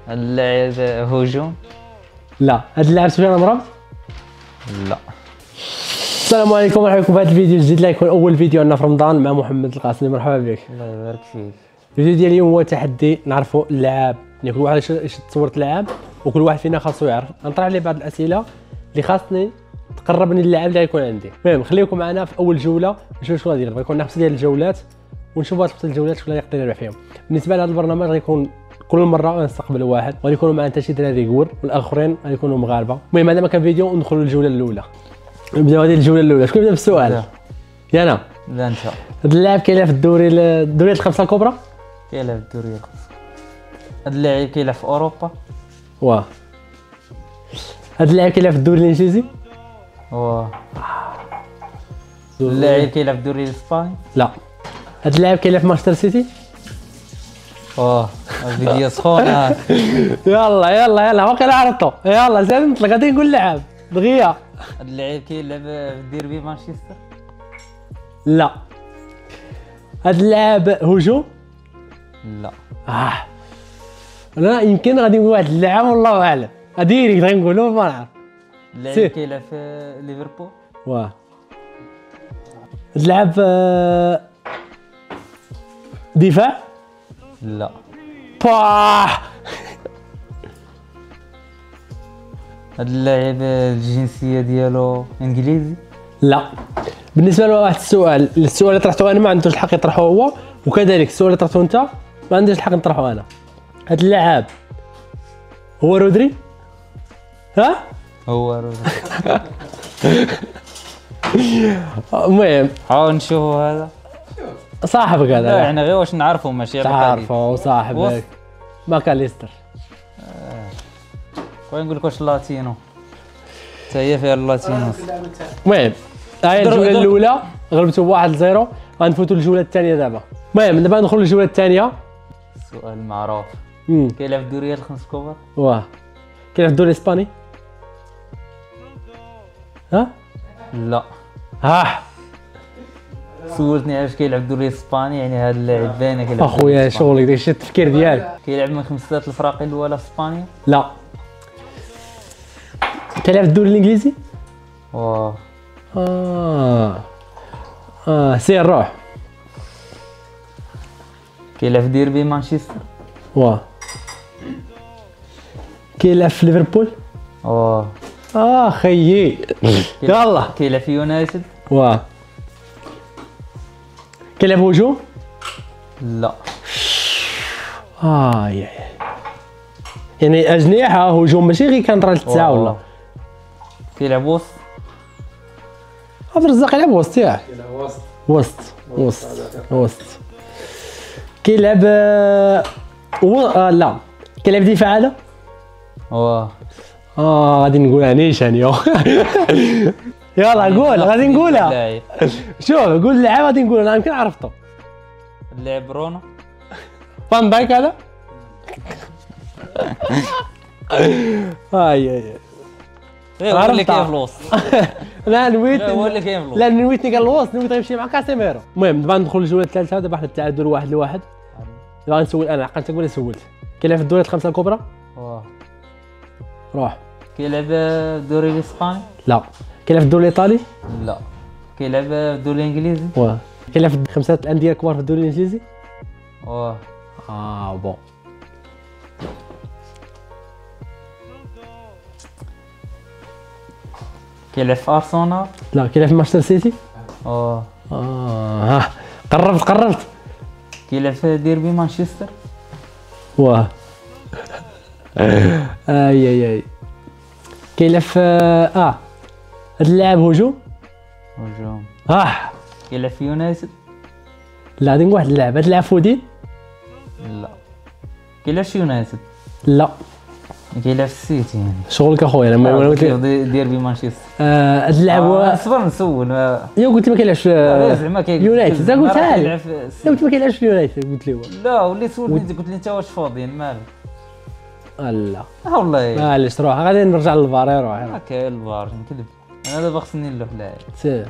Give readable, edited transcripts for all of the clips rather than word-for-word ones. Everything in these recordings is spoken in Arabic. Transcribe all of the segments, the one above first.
اللاعب هجوم. لا. هاد اللاعب سفيان امراض. لا. السلام عليكم ورحمة الله في هذا الفيديو الجديد اللي يكون اول فيديو عندنا في رمضان مع محمد القاسمي. مرحبا بك. الله يبارك فيك. الفيديو ديال اليوم هو تحدي نعرفوا اللعاب، يعني كل واحد يشد صورة لعاب وكل واحد فينا خاصو يعرف. غنطرح عليه بعض الاسئله اللي خاصني تقربني اللعاب اللي غيكون عندي. المهم خليكم معنا في اول جوله نشوفوا شنو غادي غيكون عندنا 5 ديال الجولات ونشوفوا هاد 5 الجولات شكون اللي يقدر يربح فيهم. بالنسبه لهذا البرنامج غيكون كل مره غنستقبل واحد وغيكونوا معنا حتى شي دراري كور والاخرين غيكونوا مغاربه. المهم هذا ما كان فيديو وندخلوا للجوله الاولى. نبداو هذه الجوله الاولى. شكون يبدا بالسؤال؟ يا انا. لا انت. هذا اللاعب كيلعب في الدوريات الخمسه الكبرى. كيلعب في الدوري الخمسة. هاد اللاعب كيلعب في اوروبا. واه. هذا اللاعب كيلعب في الدوري الانجليزي. واه. اللاعب كيلعب في الدوري الاسباني. لا. هذا اللاعب كيلعب في مانشستر سيتي. واه الفيديو سخونه. يلا واقيلا عرفتو. يلا زاد نطلق غادي نقول لعاب دغيا. هاد اللاعب كيلعب في ديربي مانشستر. لا. هذا اللاعب هجوم. لا. انا يمكن غادي نقول واحد اللاعب والله اعلم. ديريكت غنقولو ما نعرف. اللاعب كيلعب في ليفربول. واه. هذا اللاعب دفاع. لا. باه. هاد اللاعب الجنسيه ديالو انجليزي. لا. بالنسبه لواحد السؤال اللي طرحته انا ما عندوش الحق يطرحه هو، وكذلك السؤال اللي طرحته انت ما عندوش الحق نطرحه انا. هذا اللاعب هو رودري. ها هو المهم حاول نشوفوا هذا صاحبك هذا. لا يعني غير واش نعرفوا ماشي تعرفه صاحبك ماكاليستر. بغيت نقول لك واش لاتينو حتى هي فيها اللاتينو. المهم هاي الجوله الاولى غلبتوا 1-0. غنفوتوا للجوله الثانيه دابا. المهم دابا ندخلوا للجوله الثانيه. سؤال معروف. كيلعب في الدوريات الخمس كبار. واه. كيلعب في الدوري الاسباني. ها لا. سولتني علاش كيلعب الدوري الاسباني، يعني هذا اللاعب باينه كيلعب. اخويا شغلك داكشي التفكير ديالك. كيلعب من 5 الفرق الاولى في اسبانيا. لا. كيلعب في الدوري الانجليزي. واه. سير روح. كيلعب في ديربي مانشستر. واه. كيلعب في ليفربول. واه. خيي يلا. كيلعب في يونايتد. واه. كيلعب هجوم. لا. يعني اجنحه هجوم ماشي غير كنطرا للتسعه ولا. كيلعب وسط. عبد الرزاق يلعب وسط ياك. وسط. كيلعب لا. كيلعب دفاع هذا. واه. غادي نقولها نيشان يلا قول. غادي نقولها. شوف قول اللعاب غادي نقول انا يمكن عرفته. اللاعب برونو. فان دايك هذا. غير هو اللي كاين في الوسط. لا نويت. هو اللي كاين في الوسط. لا نويتني قال الوسط، نويت غيمشي مع كاسيميرو. المهم دابا ندخل للجوله الثالثه. دابا حنا التعادل 1-1. دابا غنسول انا عقلت نقول سولت. كيلعب في الدوريات الخمسه الكبرى. روح. كيلعب في الدوري الاسباني. لا. كيلعب في الدوري الايطالي. لا. كيلعب في الدوري الانجليزي. كيلعب في 5 الانديه الكبار في الدوري الانجليزي. بون. كيلعب في ارسنال. لا. كيلعب في مانشستر سيتي. قربت. كيلعب في ديربي مانشستر. اي كيلعب في هذا اللاعب هجوم. كيلعب في يونايتد. لا غادي نقول واحد اللاعب. هذا اللاعب فودين. لا. كيلعب في يونايتد. لا. كيلعب في السيتي يعني. شغلك اخويا انا قلت لك ديربي مانشستر. هذا اللاعب صبر نسول. قلت لي ما كيلعبش زعما يونايتد. زعما قلتها لي. قلت ما كيلعبش في يونايتد قلت لي. لا وليت سولني قلت لي انت واش فاضيين مالك. لا والله معليش روح. غادي نرجع للفار. روح هكا الفار نكذب. انا دابا خصني نلوح لاعب. سير.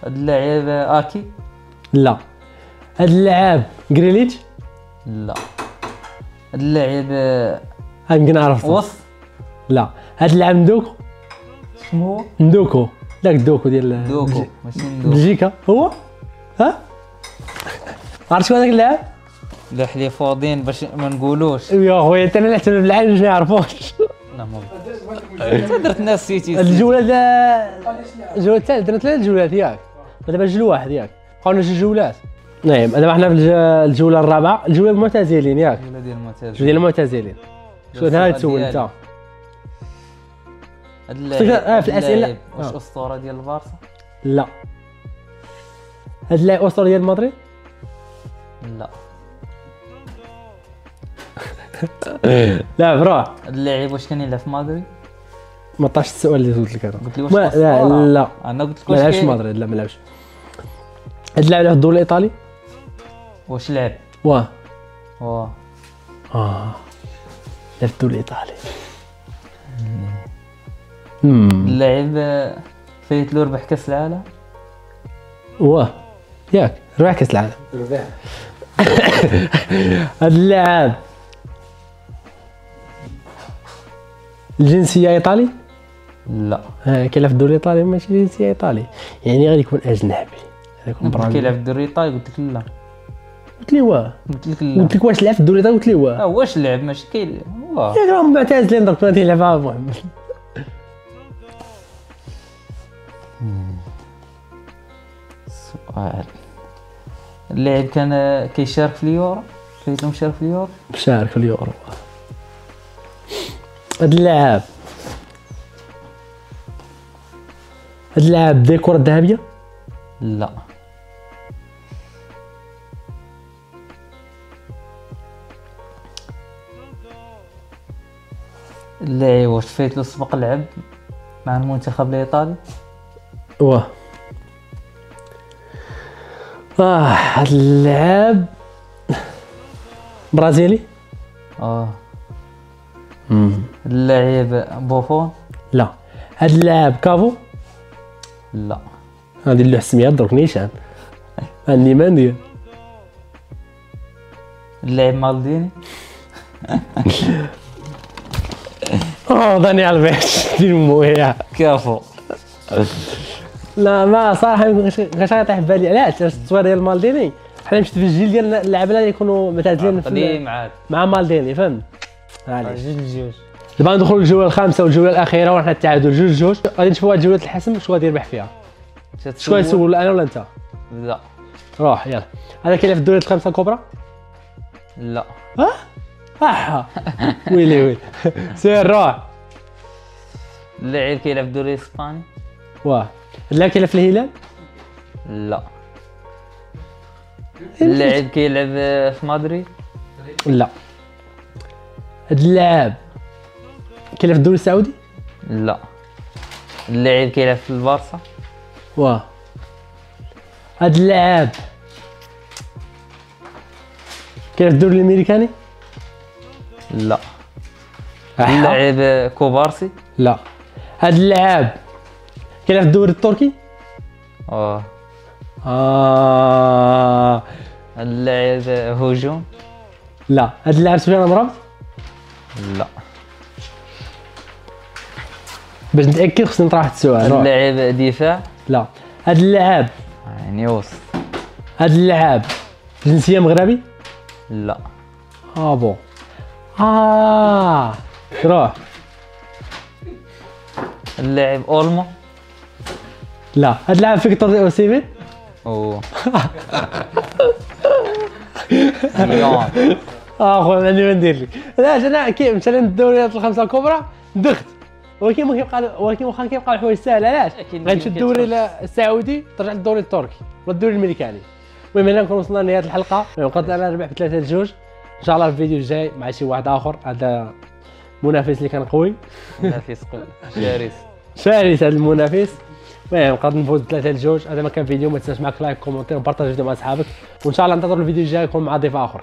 هاد اللاعب اكي. لا. هاد اللاعب جريليتش. لا. هاد اللاعب يمكن عرفته. وسط. لا هاد اللاعب ندوكو. شنو هو؟ ندوكو. داك الدوكو ديال دوكو ماشي ندوكو. بلجيكا هو. ها عرفت شكون هذاك اللاعب؟ لا حلي فاضيين باش ما نقولوش. يا خويا انت انا نعتبر باللاعب باش ما يعرفوش. لا ما درت ناس سيتي. الجوله الجوله الثالثه درنا 3 جولات ياك. دابا جول واحد ياك. بقاونا 2 جولات. نعم دابا حنا في الجوله الرابعه، الجوله المعتزلين ياك. الجولة ديال المعتزل. الجوله ديال المعتزلين. شنو هذا تسول انت؟ هاد اللاعب في الاسئله واش اسطوره ديال البارسا؟ لا. هاد اللاعب اسطوره ديال مدريد؟ لا. لا بروح. هاد اللاعب واش كان يلعب في مدريد؟ ما طاش السؤال اللي قلت لك انا. قلت لي واش لا أسطورة؟ لا انا قلت لك ما واش لعبش كاين؟ مدريد. لا ما لعبش. هاد اللاعب لعب في الدوري الايطالي؟ واش لعب؟ واه واه لعب في الدوري الايطالي. اللاعب فايت له ربح كاس العالم. واه ياك ربح كاس العالم. هاد اللاعب الجنسية ايطالي؟ لا. كيلعب في الدوري الايطالي ماشي جنسية ايطالي، يعني غادي يكون اجنبي. غادي يكون كنت برازيلي. كيلعب في الدوري الايطالي قلت لك لا. قلت لي واه. قلت لك لا. قلت لك واش لعب في الدوري الايطالي؟ قلت لي واه. واش لعب ماشي كاين. واه ياك راهم معتزلين درك غادي يلعبها محمد. سؤال. اللاعب كان كيشارك في اليورو. فايت له مشارك في اليورو. مشارك في اليورو. هاد اللاعب ديال الكرة الذهبية؟ لا. اللاعب واش فايت له سبق لعب مع المنتخب الايطالي؟ واه هاد اللاعب برازيلي؟ اللاعب بوفون؟ لا. هاد اللاعب كافو؟ لا. غادي له السميات درك نيشان. النيمان ديال اللاعب مالديني؟ ضاني على البيت ديال مويا. كافو. لا ما صراحه غاش غيطيح في بالي. علاش التصوير ديال مالديني حنا مشيت في الجيل ديال اللعابه اللي يكونوا معتزلين قديم عاد مع مالديني فهمت. علاش جوج. دابا ندخلوا للجوله الخامسه والجوله الاخيره وحنا التعادل 2-2. غادي نشوفوا هاد جوله الحسم شكون غادي يربح فيها. شكون يسول انا ولا انت؟ لا. روح يلا. هذا كاين في الدوري الخمسه الكبرى؟ لا. ويلي سير روح. اللاعب كيلعب في الدوري الاسباني؟ واه. لا كاين في الهلال؟ لا. اللاعب كيلعب في مدريد؟ لا. هاد اللاعب كاين في الدوري السعودي؟ لا. اللاعب كيلعب في البارسا؟ واه. هاد اللاعب كاين في الدوري الامريكاني؟ لا. اللاعب كوبارسي؟ لا. هاد اللاعب كاين في الدوري التركي؟ اللاعب هجوم؟ لا. هاد اللاعب سفيان امراض؟ لا. باش نتاكد خصني نطرح واحد السؤال. اللاعب دفاع؟ لا. هاد اللاعب يعني وسط. هاد اللاعب جنسية مغربي؟ لا. بون. روح. اللاعب اولمو؟ لا. هاد اللاعب فيكتور اوسيمين؟ اوه. مليون. خويا ما عندي ما ندير لك. علاش انا كي مشى للدوريات الخمسه الكبرى دخت، ولكن ما كيبقى، ولكن واخا كيبقى الحوايج ساهله. علاش غنمشي الدوري السعودي ترجع للدوري التركي ولا الدوري الامريكاني. المهم هنا نكون وصلنا لنهايه الحلقه. بقيت انا ربح ب 3-2. ان شاء الله في الفيديو الجاي مع شي واحد اخر. هذا منافس اللي كان قوي، منافس قوي شرس هذا المنافس. المهم نقدر نفوز ب 3-2. هذا ما كان فيديو. ما تنساش معك لايك كومنتير وبارطاج الفيديو مع اصحابك، وان شاء الله ننتظروا الفيديو الجاي يكون مع ضيف اخر.